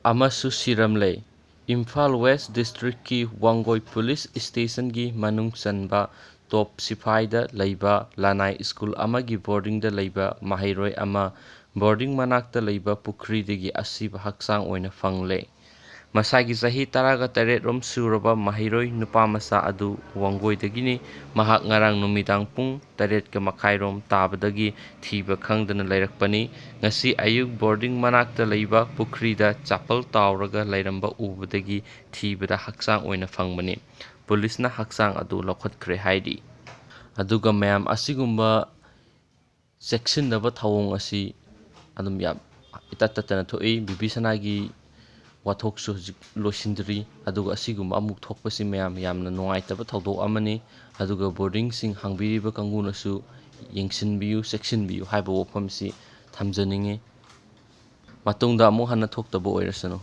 ꯑꯃꯁꯨ ꯁꯤꯔꯝꯂꯦ꯫ ꯏꯝꯐꯥꯜ ꯋꯦꯁ ꯗꯤꯁꯇ꯭ꯔꯤꯛꯀꯤ ꯋꯥꯡꯒꯣꯏ ꯄꯨꯂꯤꯁ ꯁ꯭ꯇꯦꯁꯟꯒꯤ ꯃꯅꯨꯡ ꯆꯟꯕ ꯇꯣꯞ ꯁꯤꯐꯥꯏꯗ ꯂꯩꯕ ꯂꯅꯥꯏ ꯁ꯭ꯀꯨꯜ ꯑꯃꯒꯤ ꯕꯣꯔꯗꯤꯡꯗ ꯂꯩꯕ ꯃꯍꯩꯔꯣꯏ ꯑꯃ ꯕꯣꯔꯗꯤꯡ ꯃꯅꯥꯛꯇ ꯂꯩꯕ ꯄꯨꯈ꯭ꯔꯤꯗꯒꯤ ꯑꯁꯤꯕ ꯍꯛꯆꯥꯡ ꯑꯣꯏꯅ ꯐꯪꯂꯦ꯫ ꯃꯁꯥꯒꯤ ꯆꯍꯤ 18ꯔꯣꯝ ꯁꯨꯔꯕ ꯃꯍꯩꯔꯣꯏ ꯅꯨꯄꯥꯃꯆꯥ ꯑꯗꯨ ꯋꯥꯡꯒꯣꯏꯗꯒꯤꯅꯤ꯫ ꯃꯍꯥꯛ ꯉꯔꯥꯡ ꯅꯨꯃꯤꯗꯥꯡ ꯄꯨꯡ 8:30 ꯇꯥꯕꯗꯒꯤ ꯊꯤꯕ ꯈꯪꯗꯅ ꯂꯩꯔꯛꯄꯅꯤ꯫ ꯉꯁꯤ ꯑꯌꯨꯛ ꯕꯣꯔꯗꯤꯡ ꯃꯅꯥꯛꯇ ꯂꯩꯕ ꯄꯨꯈ꯭ꯔꯤꯗ ꯆꯥꯄꯜ ꯇꯥꯎꯔꯒ ꯂꯩꯔꯝꯕ ꯎꯕꯗꯒꯤ ꯊꯤꯕꯗ ꯍꯛꯆꯥꯡ ꯑꯣꯏꯅ ꯐꯪꯕꯅꯤ꯫ ꯄꯨꯂꯤꯁꯅ ꯍꯛꯆꯥꯡ ꯑꯗꯨ ꯂꯧꯈꯠꯈ꯭ꯔꯦ ꯍꯥꯏꯔꯤ꯫ ꯑꯗꯨꯒ ꯃꯌꯥꯝ ꯑꯁꯤꯒꯨꯝꯕ ꯆꯦꯛꯁꯤꯟꯗꯕ ꯊꯧꯑꯣꯡ ꯑꯁꯤ ꯑꯗꯨꯝ ꯌꯥꯝ ꯏꯇꯠ ꯇꯠꯇꯅ ꯊꯣꯛꯏ꯫ ꯕꯤꯚꯤꯁꯅꯥꯒꯤ ꯋꯥꯊꯣꯛꯁꯨ ꯍꯧꯖꯤꯛ ꯂꯣꯏꯁꯤꯟꯗ꯭ꯔꯤ꯫ ꯑꯗꯨꯒ ꯑꯁꯤꯒꯨꯝꯕ ꯑꯃꯨꯛ ꯊꯣꯛꯄꯁꯤ ꯃꯌꯥꯝ ꯌꯥꯝꯅ ꯅꯨꯡꯉꯥꯏꯇꯕ ꯊꯧꯗꯣꯛ ꯑꯃꯅꯤ꯫ ꯑꯗꯨꯒ ꯕꯣꯔꯗꯤꯡꯁꯤꯡ ꯍꯥꯡꯕꯤꯔꯤꯕ ꯀꯥꯡꯕꯨꯅꯁꯨ ꯌꯦꯡꯁꯤꯟꯕꯤꯌꯨ, ꯆꯦꯛꯁꯤꯟꯕꯤꯌꯨ ꯍꯥꯏꯕ ꯋꯥꯐꯝꯁꯤ ꯊꯝꯖꯅꯤꯡꯉꯤ꯫ ꯃꯇꯨꯡꯗ ꯑꯃꯨꯛ ꯍꯟꯅ ꯊꯣꯛꯇꯕ ꯑꯣꯏꯔꯁꯅꯨ꯫